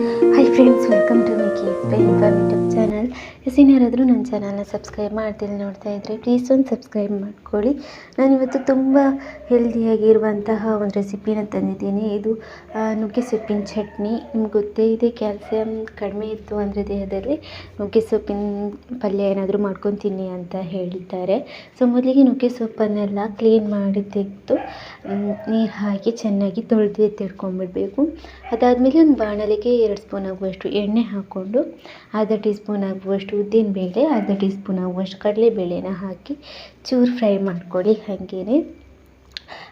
Hi friends, welcome to ಮೇಕಿ informative channel. ಯಾರಾದರೂ ನನ್ನ ಚಾನಲ್ನ ಸಬ್ಸ್ಕ್ರೈಬ್ ಮಾಡ್ತೀನಿ ನೋಡ್ತಾ ಇದ್ದರೆ ಪ್ಲೀಸ್ ಒಂದು ಸಬ್ಸ್ಕ್ರೈಬ್ ಮಾಡ್ಕೊಳ್ಳಿ. ನಾನಿವತ್ತು ತುಂಬ ಹೆಲ್ದಿಯಾಗಿರುವಂತಹ ಒಂದು ರೆಸಿಪಿನ ತಂದಿದ್ದೀನಿ. ಇದು ನುಗ್ಗೆ ಸೊಪ್ಪಿನ ಚಟ್ನಿ. ನಿಮ್ಗೆ ಗೊತ್ತೇ ಇದೆ, ಕ್ಯಾಲ್ಸಿಯಂ ಕಡಿಮೆ ಇತ್ತು ಅಂದರೆ ದೇಹದಲ್ಲಿ ನುಗ್ಗೆ ಸೊಪ್ಪಿನ ಪಲ್ಯ ಏನಾದರೂ ಮಾಡ್ಕೊಂಡು ತಿನ್ನಿ ಅಂತ ಹೇಳಿದ್ದಾರೆ. ಸೊ ಮೊದಲಿಗೆ ನುಗ್ಗೆ ಸೊಪ್ಪನ್ನೆಲ್ಲ ಕ್ಲೀನ್ ಮಾಡಿ ತೆಗೆದು ನೀರು ಹಾಕಿ ಚೆನ್ನಾಗಿ ತೊಳೆದು ಎತ್ತಿಡ್ಕೊಂಡ್ಬಿಡಬೇಕು. ಅದಾದಮೇಲೆ ಒಂದು ಬಾಣಲೆಗೆ 2 ಸ್ಪೂನ್ ಆಗುವಷ್ಟು ಎಣ್ಣೆ ಹಾಕ್ಕೊಂಡು ಅರ್ಧ ಟೀ ಸ್ಪೂನ್ ಆಗುವಷ್ಟು ಉದ್ದಿನಬೇಳೆ, ಅರ್ಧ ಟೀ ಸ್ಪೂನ್ ಆಗುವಷ್ಟು ಕಡಲೆಬೇಳೆನ ಹಾಕಿ ಚೂರು ಫ್ರೈ ಮಾಡ್ಕೊಳ್ಳಿ. ಹಾಗೇ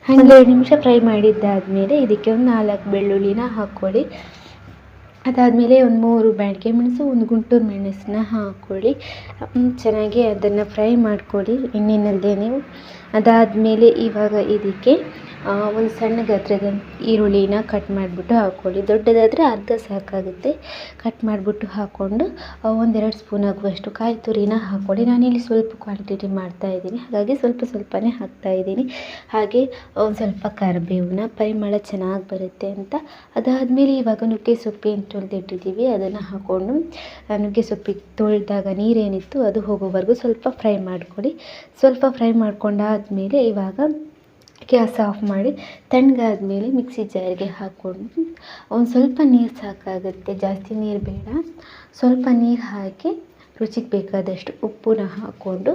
2 ನಿಮಿಷ ಫ್ರೈ ಮಾಡಿದ್ದಾದಮೇಲೆ ಇದಕ್ಕೆ ಒಂದು 4 ಬೆಳ್ಳುಳ್ಳಿನ ಹಾಕ್ಕೊಳ್ಳಿ. ಅದಾದಮೇಲೆ ಒಂದು 3 ಬ್ಯಾಡಗೆ ಮೆಣಸು, ಒಂದು ಗುಂಟೂರು ಮೆಣಸನ್ನ ಹಾಕ್ಕೊಳ್ಳಿ. ಚೆನ್ನಾಗಿ ಅದನ್ನು ಫ್ರೈ ಮಾಡ್ಕೊಳ್ಳಿ ಎಣ್ಣೆಯಲ್ಲೇ ನೀವು. ಅದಾದಮೇಲೆ ಇವಾಗ ಇದಕ್ಕೆ ಒಂದು ಸಣ್ಣ ಗಾತ್ರದ ಈರುಳ್ಳಿನ ಕಟ್ ಮಾಡಿಬಿಟ್ಟು ಹಾಕ್ಕೊಳ್ಳಿ. ದೊಡ್ಡದಾದರೆ ಅರ್ಧ ಸಾಕಾಗುತ್ತೆ. ಕಟ್ ಮಾಡಿಬಿಟ್ಟು ಹಾಕ್ಕೊಂಡು 1-2 ಸ್ಪೂನ್ ಆಗುವಷ್ಟು ಕಾಯಿ ತುರಿನ ಹಾಕ್ಕೊಳ್ಳಿ. ನಾನಿಲ್ಲಿ ಸ್ವಲ್ಪ ಕ್ವಾಂಟಿಟಿ ಮಾಡ್ತಾಯಿದ್ದೀನಿ, ಹಾಗಾಗಿ ಸ್ವಲ್ಪನೇ ಹಾಕ್ತಾಯಿದ್ದೀನಿ. ಹಾಗೆ ಒಂದು ಸ್ವಲ್ಪ ಕರಿಬೇವನ್ನ, ಪರಿಮಳ ಚೆನ್ನಾಗಿ ಬರುತ್ತೆ ಅಂತ. ಅದಾದಮೇಲೆ ಇವಾಗ ನುಗ್ಗೆ ಸೊಪ್ಪು ಏನು ತೊಳೆದಿಟ್ಟಿದ್ದೀವಿ ಅದನ್ನು ಹಾಕ್ಕೊಂಡು ನುಗ್ಗೆ ಸೊಪ್ಪಿಗೆ ತೊಳೆದಾಗ ನೀರೇನಿತ್ತು ಅದು ಹೋಗೋವರೆಗೂ ಸ್ವಲ್ಪ ಫ್ರೈ ಮಾಡ್ಕೊಳ್ಳಿ. ಸ್ವಲ್ಪ ಫ್ರೈ ಮಾಡ್ಕೊಂಡಾದಮೇಲೆ ಇವಾಗ ಗ್ಯಾಸ್ ಆಫ್ ಮಾಡಿ ತಣ್ಣಗಾದ್ಮೇಲೆ ಮಿಕ್ಸಿ ಜಾರಿಗೆ ಹಾಕ್ಕೊಂಡು ಒಂದು ಸ್ವಲ್ಪ ನೀರು ಸಾಕಾಗುತ್ತೆ, ಜಾಸ್ತಿ ನೀರು ಬೇಡ. ಸ್ವಲ್ಪ ನೀರು ಹಾಕಿ ರುಚಿಗೆ ಬೇಕಾದಷ್ಟು ಉಪ್ಪನ್ನ ಹಾಕ್ಕೊಂಡು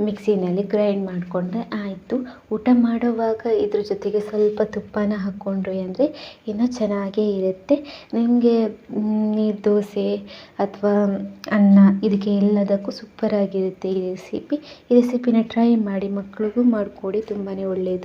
ಮಿಕ್ಸಿನಲ್ಲಿ ಗ್ರೈಂಡ್ ಮಾಡಿಕೊಂಡ್ರೆ ಆಯಿತು. ಊಟ ಮಾಡುವಾಗ ಇದ್ರ ಜೊತೆಗೆ ಸ್ವಲ್ಪ ತುಪ್ಪನ ಹಾಕ್ಕೊಂಡ್ರಿ ಅಂದರೆ ಇನ್ನೂ ಚೆನ್ನಾಗೇ ಇರುತ್ತೆ. ನಿಮಗೆ ನೀರು ದೋಸೆ ಅಥವಾ ಅನ್ನ ಇದಕ್ಕೆ ಎಲ್ಲದಕ್ಕೂ ಸೂಪರಾಗಿರುತ್ತೆ ಈ ರೆಸಿಪಿನ ಟ್ರೈ ಮಾಡಿ. ಮಕ್ಳಿಗೂ ಮಾಡಿಕೊಡಿ, ತುಂಬಾ ಒಳ್ಳೆಯದು.